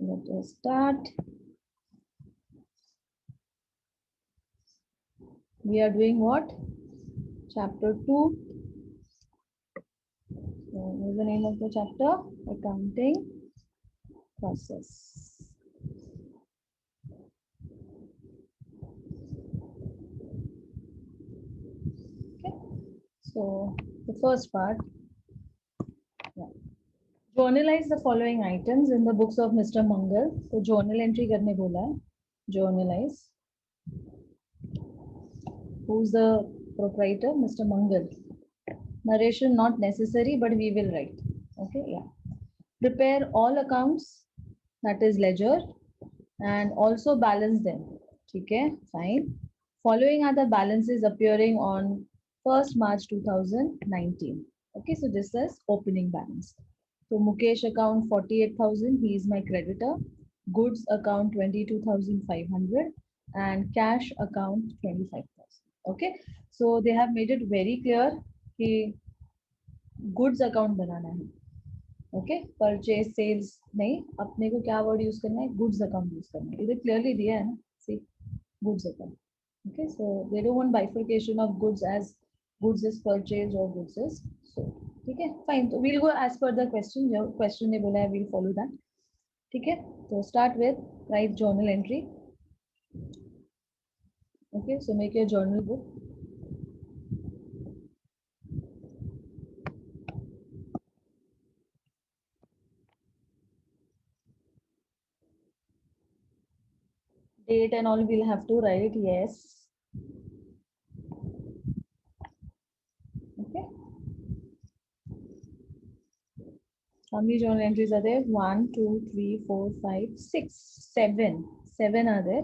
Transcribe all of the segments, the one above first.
Let us start. We are doing what? Chapter 2. What is the name of the chapter? Accounting process. Okay. So the first part. Yeah. Journalize the following items in the books of Mr. Mangal. So journal entry करने बोला है. Journalize. Who's the proprietor? Mr. Mangal. Narration not necessary, but we will write. Okay, yeah. Prepare all accounts, that is ledger, and also balance them. Okay, fine. Following are the balances appearing on 1st March 2019. Okay, so this is opening balance. So Mukesh account 48,000, he is my creditor. Goods account 22,500 and cash account 25,000. Okay, so they have made it very clear कि goods account बनाना है. Okay, purchase sales नहीं, अपने को क्या word use करना है? Goods account use करना है. इधर क्लियरली दिया है ना, C goods account. Okay, so they don't want bifurcation of goods as goods is purchase और गुड्स इज सोल्ड. ठीक है, फाइन. तो we'll go as per the question, जो क्वेश्चन ने बोला है वील फॉलो दैट. ठीक है, तो start with write journal entry. Okay, so make your journal book. Date and all we'll have to write, yes. Okay. How many journal entries are there? 1, 2, 3, 4, 5, 6, 7. 7 are there.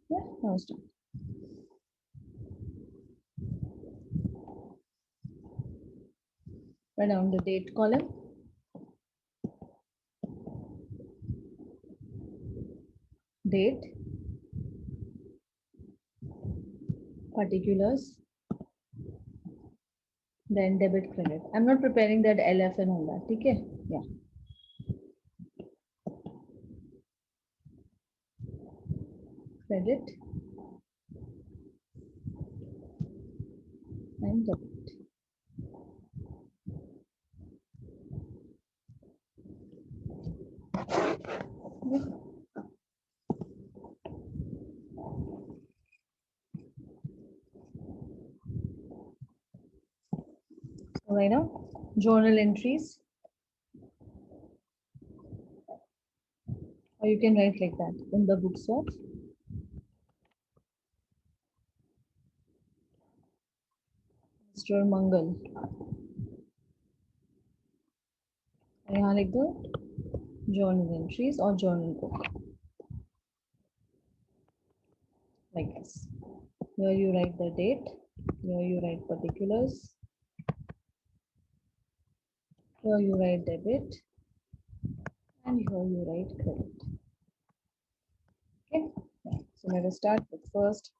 Yeah, now start. Write down the date column. Date. Particulars. Then debit credit. I'm not preparing that LF and all that. Okay? Yeah. Credit and debit. Yeah. So right now, journal entries. Or you can write like that in the books of Mr. Mangal. यहाँ लिख दो journal entries or journal book. Like this. Here you write the date. Here you write particulars. Here you write debit. And here you write credit. Okay. So let us start with first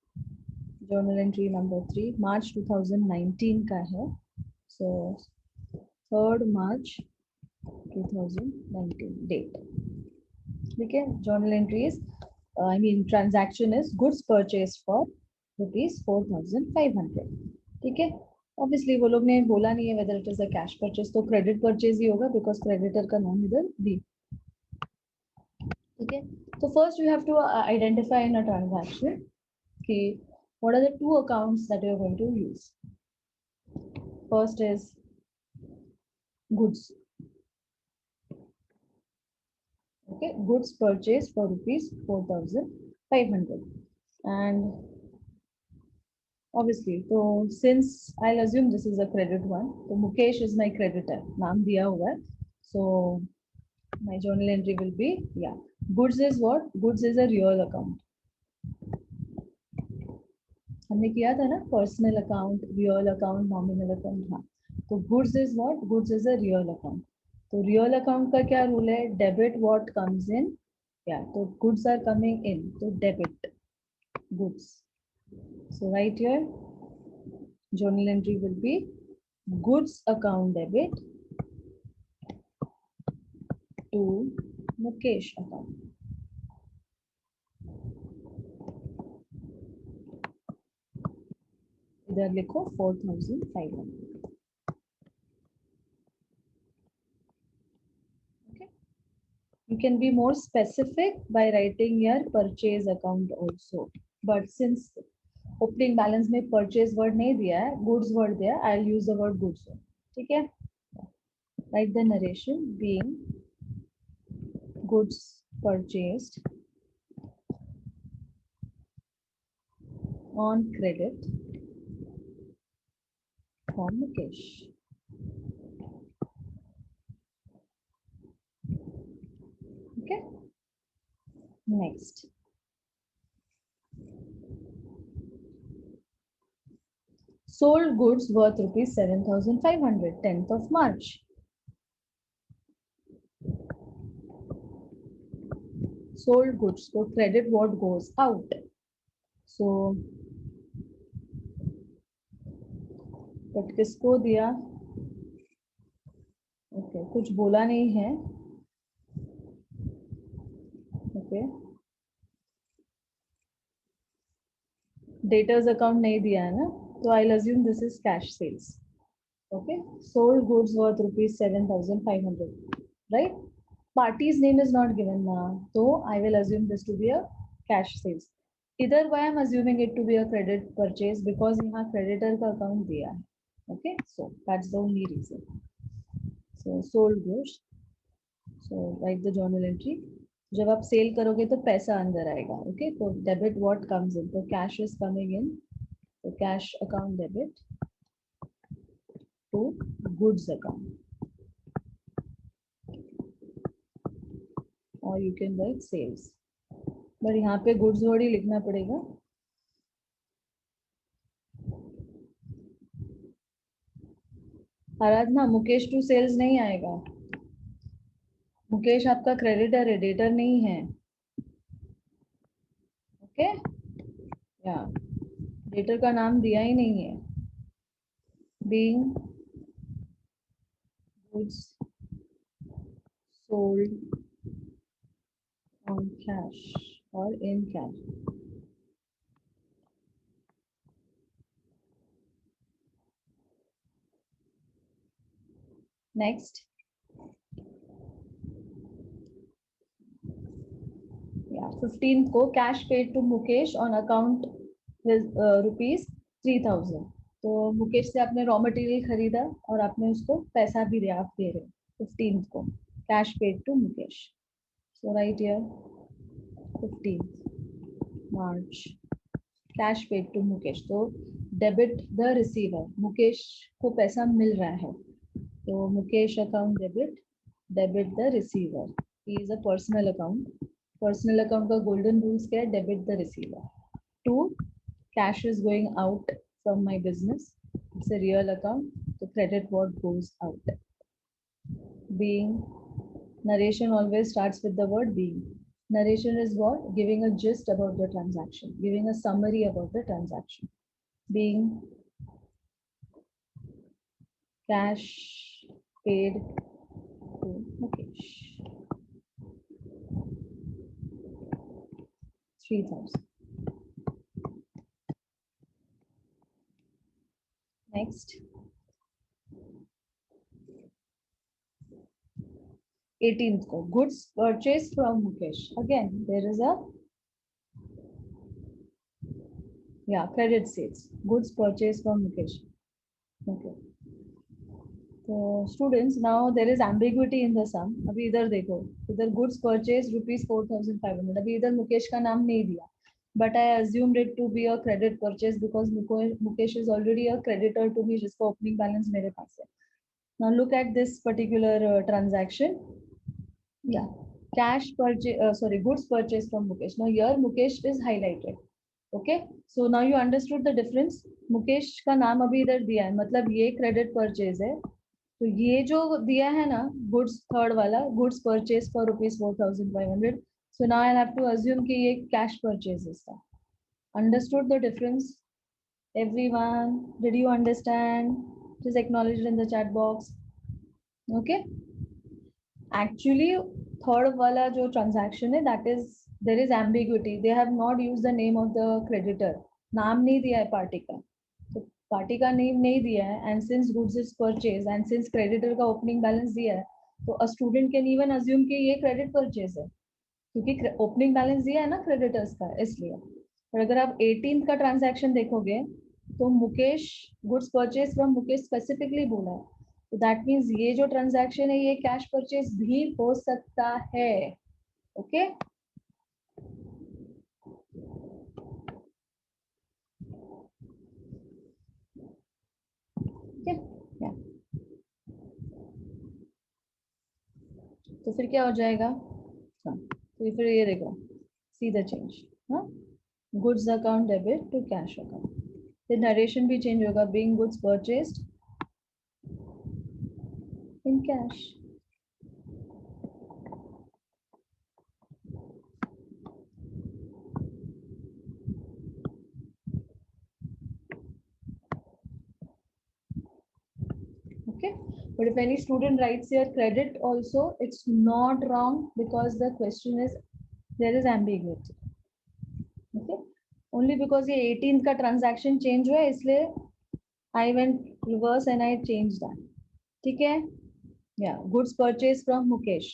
journal entry number 3. March 2019 का है. So 3rd March 2019 date. Okay. Journal entry is, transaction is goods purchased for rupees 4,500. ठीक है. Obviously वो लोग ने बोला नहीं है whether it is a cash purchase, तो credit purchase ही होगा because creditor का नाम इधर दी. Okay, so first you have to identify in a transaction, okay, what are the 2 accounts that you are going to use. First is goods. Okay, goods purchased for rupees 4,500 and obviously. So since I'll assume this is a credit one, so Mukesh is my creditor, naam diya hua hai. So my journal entry will be, yeah, goods is what? Goods is a real account. हमने किया था ना, personal account, real account, nominal account. हाँ, तो goods is what? Goods is a real account. तो real account का क्या rule है? Debit what comes in. या तो गुड्स आर कमिंग इन, तो debit goods. So right here journal entry will be goods account debit to Mukesh account. इधर लिखो 4500. Okay. You can be more specific by writing your purchase account also. But since opening balance में purchase word नहीं दिया है, goods word दिया, I'll use the word goods. ठीक है? Write the narration being goods purchased on credit from Mukesh. Okay. Next. Sold goods worth rupees 7,500, 10th of March. Sold goods, so credit what goes out. So, but किसको दिया? Okay, कुछ बोला नहीं है. Okay. Debtors account नहीं दिया है ना, तो I'll assume this is cash sales. Okay. Sold goods worth rupees 7,500. Right? Party's name is not given now, so I will assume this to be a cash sales. Either way, I'm assuming it to be a credit purchase because यहाँ creditor का account दिया है. Okay, so that's the only reason. So sold goods. So write the journal entry. जब आप cell करोगे तो पैसा अंदर आएगा. Okay, तो debit what comes in. तो cash is coming in. So cash account debit to goods account. Or you can write sales. पर यहाँ पे गुड्स वर्ड ही लिखना पड़ेगा. आराधना, मुकेश टू सेल्स नहीं आएगा. मुकेश आपका क्रेडिटर है, डेटर नहीं है. ओके, या डेटर का नाम दिया ही नहीं है. Being goods sold on cash और इन कैश. नेक्स्ट, या 15 को cash paid to Mukesh on account rupees 3000. तो मुकेश से आपने रॉ मटेरियल खरीदा और आपने उसको पैसा भी दिया, आप दे रहे हो. 15 को cash paid to Mukesh. So right here 15th March cash paid to Mukesh. तो debit the receiver. मुकेश को पैसा मिल रहा है, तो Mukesh account debit the receiver. He is a personal account. Personal account का golden rules क्या है? Debit the receiver. 2, cash is going out from my business. It's a real account. So credit what goes out. Being narration always starts with the word being. Narration is what? Giving a gist about the transaction, giving a summary about the transaction. Being cash paid to Mukesh 3000. Next, 18th को goods purchased from Mukesh. Again, there is a credit sales. Goods purchased from Mukesh. Okay. So students, now there is ambiguity in the sum. अभी इधर देखो, इधर goods purchased rupees 4,500. अभी इधर मुकेश का नाम नहीं दिया. but I assumed it to be a credit purchase because Mukesh is already a creditor to me जिसका opening balance मेरे पास है. Now look at this particular transaction. Yeah, cash purchase, sorry, goods purchase from Mukesh. Now here Mukesh is highlighted. Okay, so now you understood the difference. Mukesh का नाम अभी इधर दिया है, मतलब ये credit purchase है. तो ये जो दिया है ना, goods third वाला, goods purchase for rupees 4,500. So now I have to assume कि ये cash purchase है. Understood the difference? Everyone, did you understand? Just acknowledge it in the chat box. Okay. Actually, third wala jo transaction hai, that is there is ambiguity. They have not used the name of the creditor. नाम नहीं दिया है party का. तो party का name नहीं दिया है, and since goods is purchased and since creditor का opening balance दिया है, तो a student can even assume कि ये credit purchase है, क्योंकि opening balance दिया है ना creditors का, इसलिए. और अगर आप 18th का transaction देखोगे, तो Mukesh goods purchase from Mukesh specifically बोला है. तो दैट मीन्स ये जो ट्रांजैक्शन है ये कैश परचेज भी हो सकता है. ओके, या तो फिर क्या हो जाएगा? हाँ, तो फिर ये देखो, सी द चेंज. हाँ, goods account debit to cash account. फिर नरेशन भी चेंज होगा, being goods purchased in cash. Okay, but if any student writes here credit also, it's not wrong because the question is there is ambiguity. Okay, only because ये 18th का transaction change हुआ है, इसलिए I went reverse and I changed that. ठीक है? Yeah, goods purchased from Mukesh.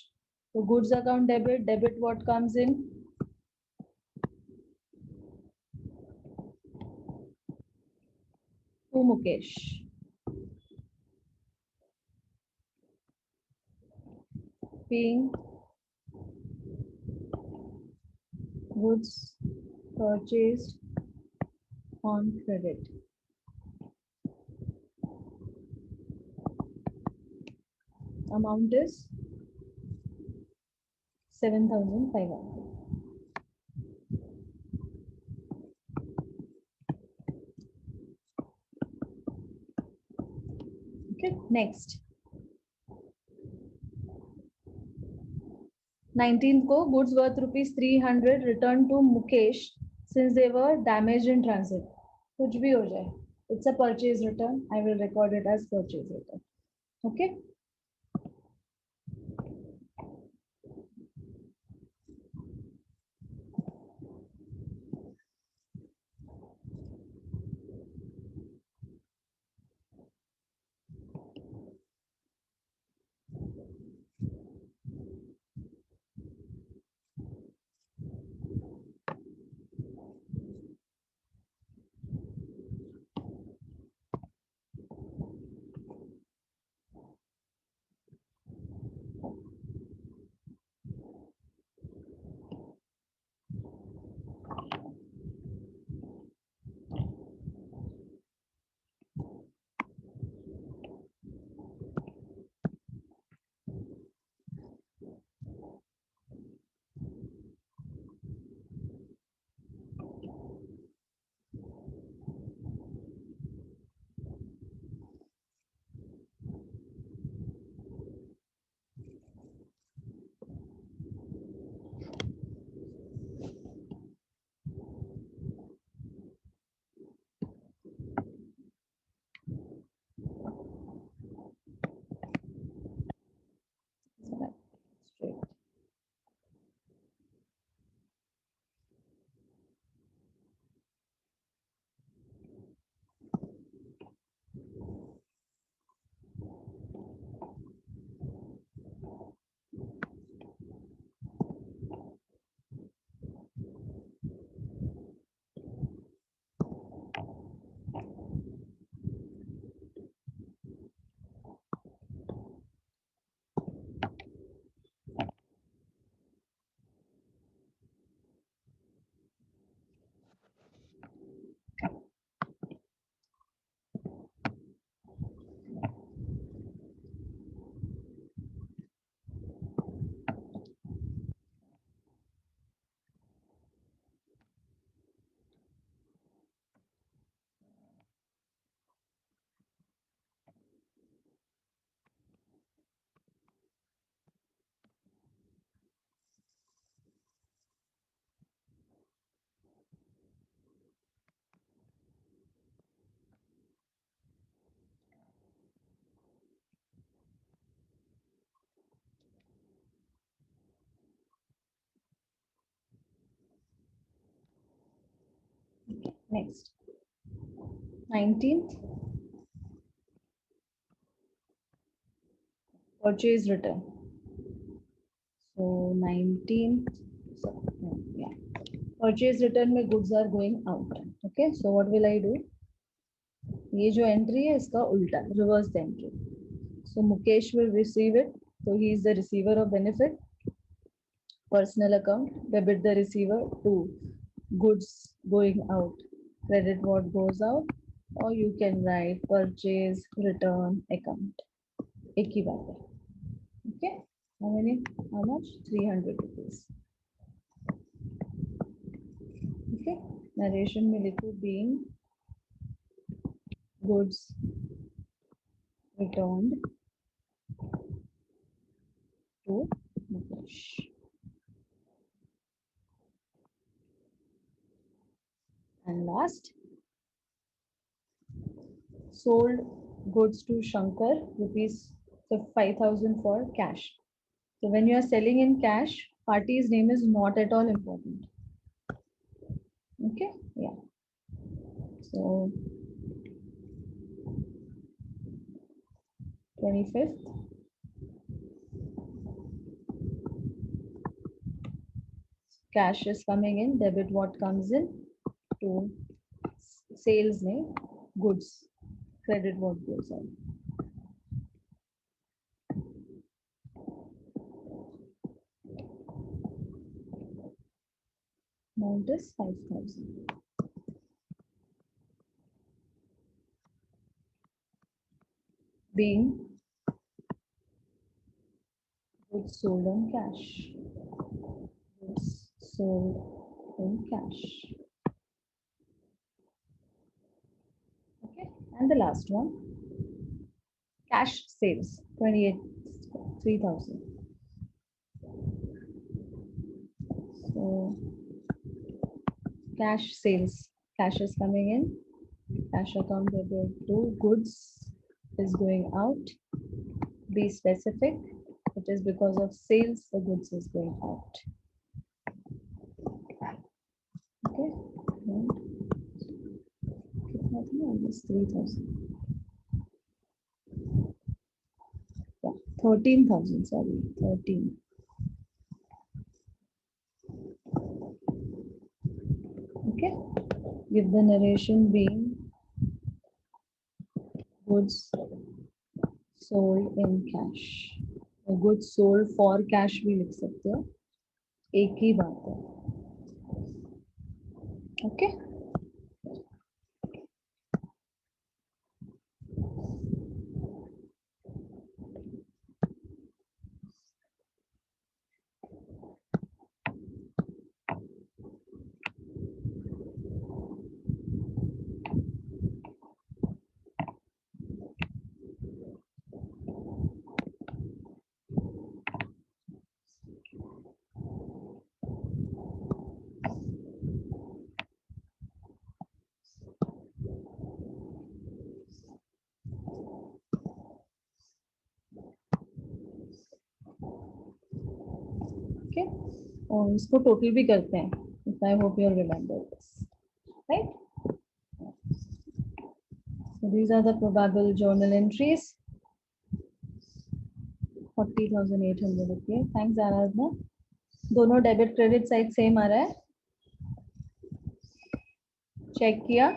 So goods account debit, debit what comes in? To Mukesh. Paying goods purchased on credit. Amount is 7,500. Okay, next. 19th को goods worth rupees 300 returned to Mukesh since they were damaged in transit. कुछ भी हो जाए, it's a purchase return. I will record it as purchase return. Okay. Next, 19th, purchase return. So 19th, yeah, purchase return में goods are going out. Okay, so what will I do? ये जो entry है इसका उल्टा, reverse the entry. So Mukesh will receive it. So he is the receiver of benefit. Personal account, debit the receiver to goods going out, credit what goes out, or you can write purchase return account. एक ही बात है. Okay, how much? 300 rupees. Okay, narration में लिखो being goods returned to Mukesh. And last, sold goods to Shankar, rupees 5,000 for cash. So when you are selling in cash, party's name is not at all important. Okay, yeah. So 25th, cash is coming in, debit what comes in to sales name, goods, credit what goes out. Amount is 5,000. Being goods sold on cash. Goods sold in cash. Okay, and the last one, cash sales, 3,000. So cash sales, cash is coming in, cash account debit to goods is going out. Be specific. It is because of sales the goods is going out. Okay. Almost 3,000. Yeah, 13,000. Sorry, 13. Okay. Give the narration being goods sold in cash. Or goods sold for cash भी लिख सकते हो. एक ही बात है. Okay. Okay. और इसको total भी करते हैं. I hope you remember this, right? So these are the probable journal entries. 40,800 रुपये. Thanks आराधना. दोनों डेबिट क्रेडिट साइड सेम आ रहा है. चेक किया.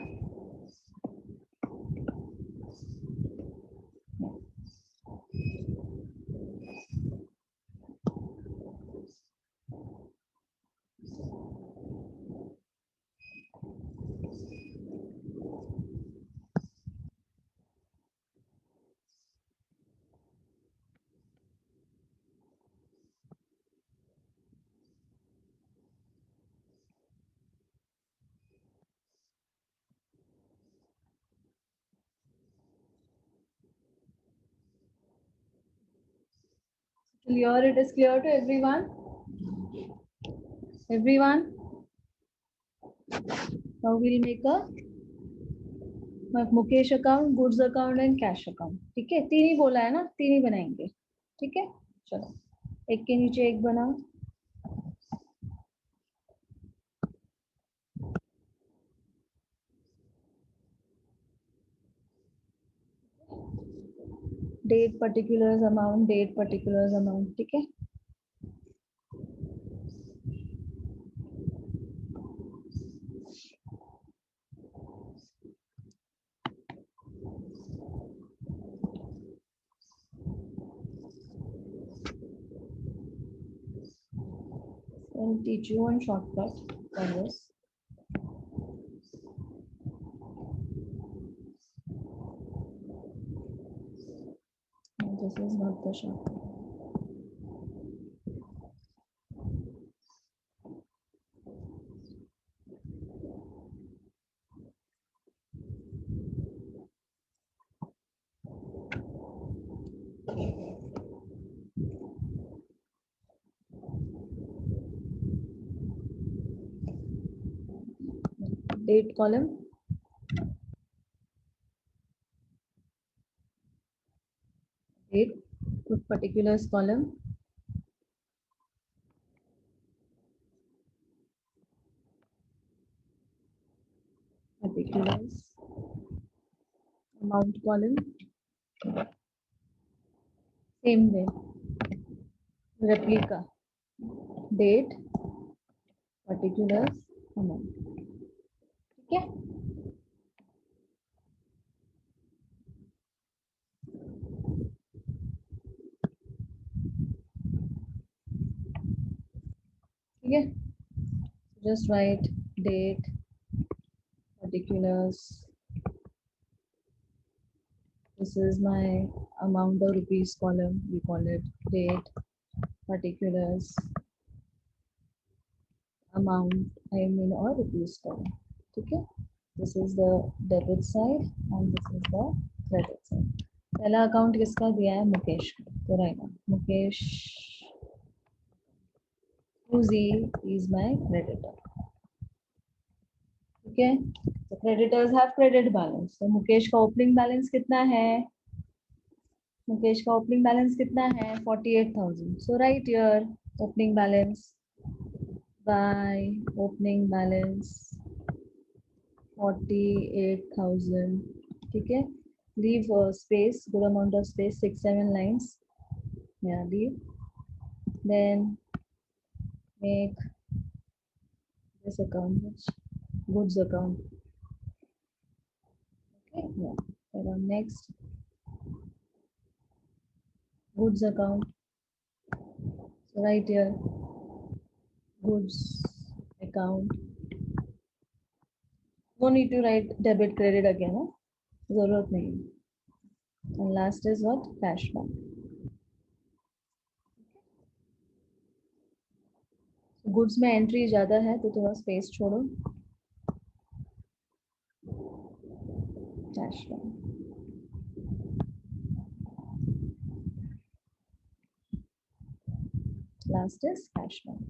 Clear? It is clear to everyone? Everyone? Now we'll make a Mukesh account, goods account and cash account. ठीक है, तीन ही बोला है ना, तीन ही बनाएंगे. ठीक है, चलो एक के नीचे एक बनाओ. Date particulars amount, date particulars amount, ठीक है? I'll teach you one shortcut for this. No, this is not the shortcut. Date column. Date particulars column. Particulars. Amount column. Same way. Replica. Date. Particulars. Amount. ठीक है? ठीक है? Just write date, particulars. This is my amount of rupees column. We call it date, particulars, amount, or rupees column. Okay. This is the debit side and this is the credit side. पहला account किसका दिया है? मुकेश का. तो रहेगा Mukesh Ruchi is my creditor. Okay. So creditors have credit balance. So Mukesh का opening balance कितना है? मुकेश का opening balance कितना है? 48,000. So write here opening balance by opening balance 48,000. ठीक है? Leave space, good amount of space, 6-7 lines. Yeah, leave. Then make this account goods account. Okay, yeah. Then next goods account. So right here goods account. No need to write debit credit again. Huh? जरूरत नहीं. And last is what? Cash bank. Goods में entry ज्यादा है तो थोड़ा space छोड़ो. Cash bank. Last is cash bank.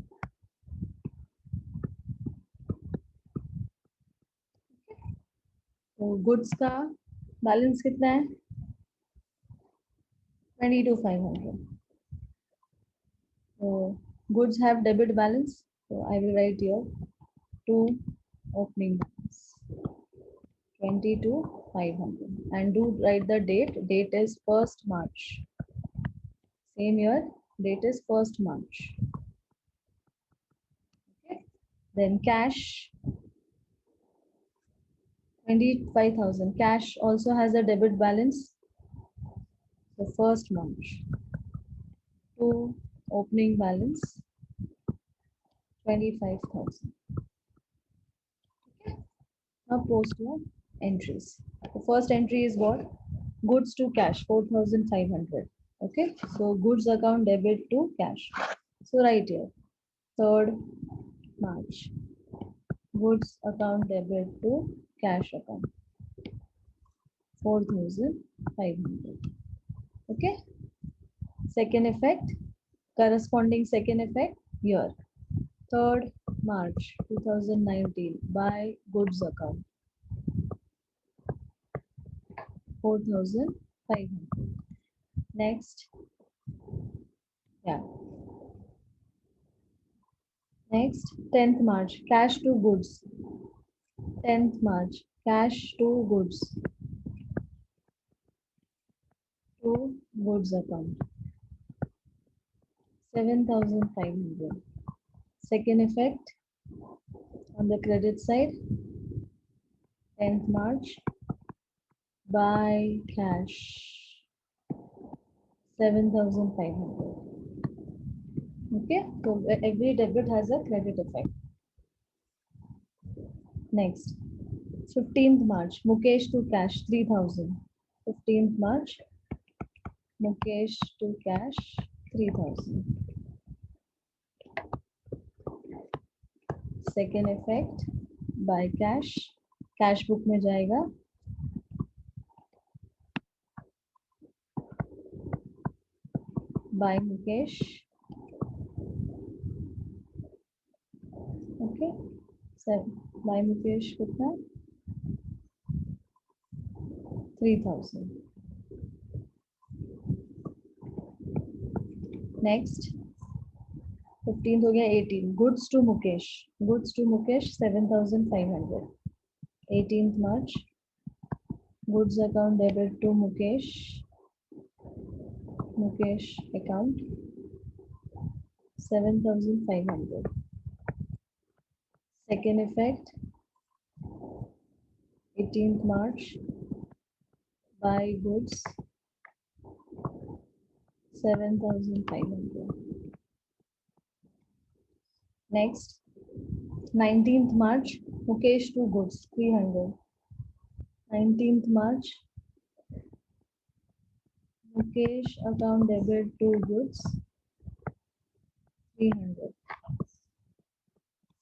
तो goods का बैलेंस कितना है? 22,500. So goods have debit balance. So I will write here to opening balance 22,500 and do write the date. Date is 1st March. Same year. Date is 1st March. Okay. Then cash 25,000. Cash also has a debit balance. So 1st March to opening balance 25,000. Okay. Now post your entries. The first entry is what? Goods to cash 4,500. Okay. So goods account debit to cash. So right here 3rd March. Goods account debit to cash account 4,500. Okay. Second effect, corresponding second effect here 3rd March 2019 by goods account 4,500. Next, yeah. Next 10th March cash to goods. 10th March cash to goods to goods account 7,500. Second effect on the credit side, 10th March, buy cash 7,500. Okay, so every debit has a credit effect. Next, 15th March, Mukesh to cash 3,000. 15th March, Mukesh to cash 3,000. Second effect, buy cash book में जाएगा, buy Mukesh. Okay, so buy Mukesh कितना 3,000. Next, 15th हो गया 18, goods to Mukesh 7,500. 18th March, goods account debit to Mukesh account 7,500. Second effect, 18th March, buy goods 7,500. Next, 19th March, Mukesh to goods 300. 19th March, Mukesh account debit to goods 300.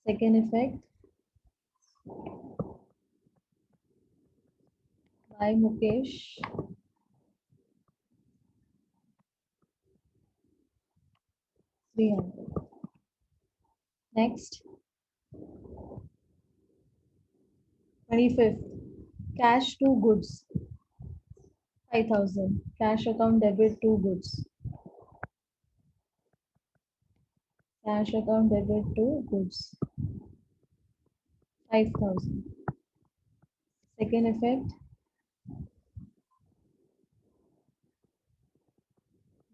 Second effect, buy Mukesh 300. Next, 25th, cash to goods 5,000. Cash account debit to goods. Cash account debit to goods 5,000. Second effect,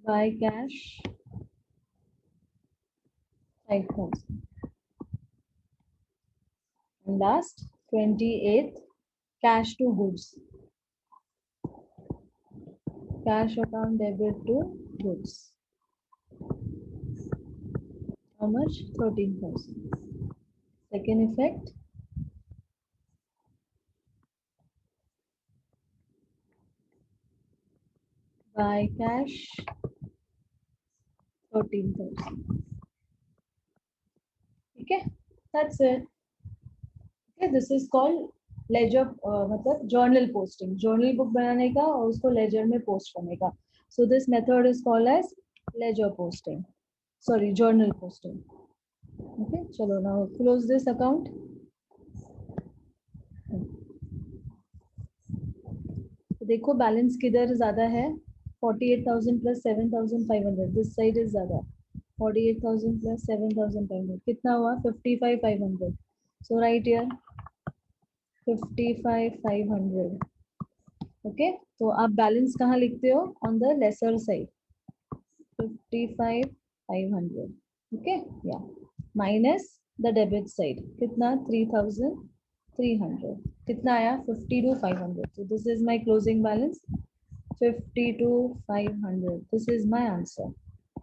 buy cash 5,000. And last, 28th, cash to goods. Cash account debit to goods. How much? 13,000. Second effect, buy cash 13,000. Okay, that's it. Okay, this is called ledger मतलब journal posting, journal book बनाने का और उसको ledger में post करने का. So this method is called as ledger posting, sorry journal posting. Okay, चलो now close this account. देखो बैलेंस किधर ज्यादा है, 48,000 प्लस 7,500, दिस साइड इज ज्यादा. 48,000 प्लस 7,500 कितना हुआ, 55,500. सो राइट हियर 55,500. ओके, तो आप बैलेंस कहाँ लिखते हो, on the lesser side 55,500. Okay, या माइनस द डेबिट साइड कितना 3,300. कितना आया 52,500. so this is my closing balance 52,500. this is my answer.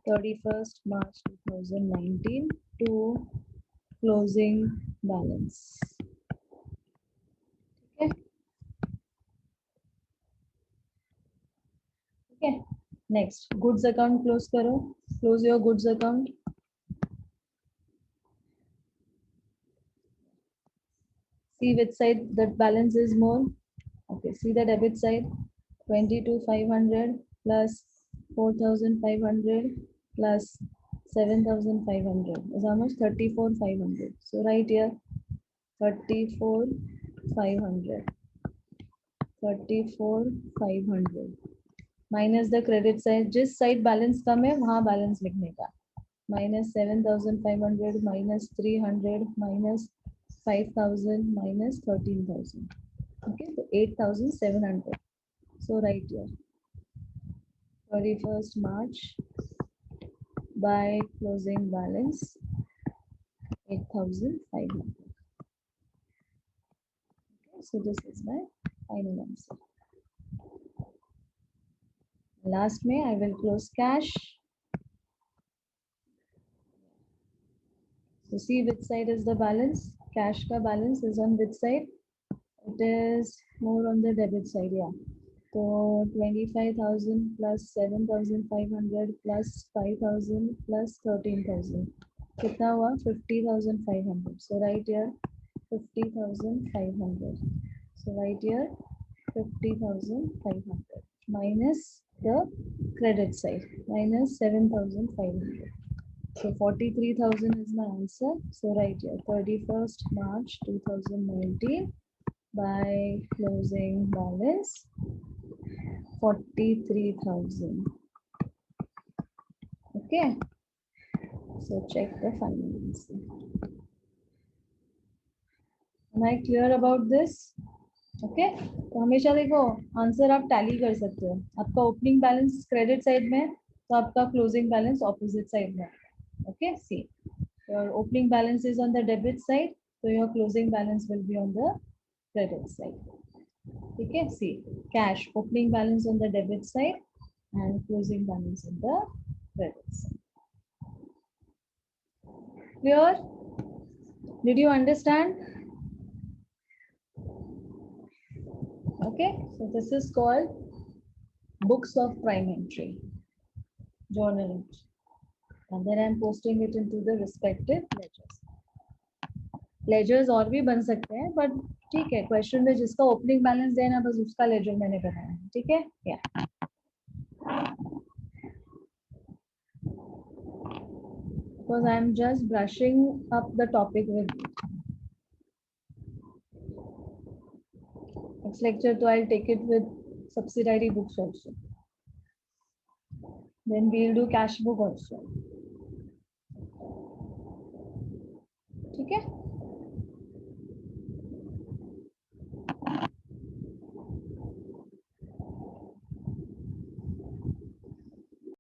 31st March 2019 to closing balance. Okay. Okay, next goods account close करो. Close your goods account. See which side that balance is more. Okay, see the debit side, 22,500 plus 4,500 plus 7,500 is how much, 34,500. so right here 34,500. 34,500 minus the credit side, जिस side balance कम है वहाँ balance लिखने का. minus 7,500 minus 300 minus 5,000 minus 13,000. Okay, so 8,700. so right here 31st March by closing balance 8,500. Okay, so this is my final answer. Last May I will close cash. So see which side is the balance. Cash ka balance is on which side? It is more on the debit side, yeah. So 25,000 plus 7,500 plus 5,000 plus 13,000. Kitna hua? 50,500. So right here 50,500. So right here 50,500 minus the credit side minus 7,500. So 43,000 is my answer. So right here 31st March 2019 by closing balance 43,000. Okay. So check the final answer. Am I clear about this? Okay. तो हमेशा देखो answer आप tally कर सकते हो. आपका opening balance credit side में तो आपका क्लोजिंग बैलेंस ऑपोजिट साइड में. Okay. See, your opening balance is on the debit side, so your closing balance will be on the credit side. Okay. See, cash opening balance on the debit side and closing balance on the credit side. Clear? Did you understand? Okay, so this is called books of prime entry, journal entry, and then I'm posting it into the respective ledgers. Ledgers और भी बन सकते हैं, but ठीक है, question में जिसका opening balance देना बस उसका लेजर मैंने बनाया है, ठीक है? Yeah. Because I'm just brushing up the topic with you. Next lecture, so I'll take it with subsidiary books also. Then we'll do cash book also. Okay?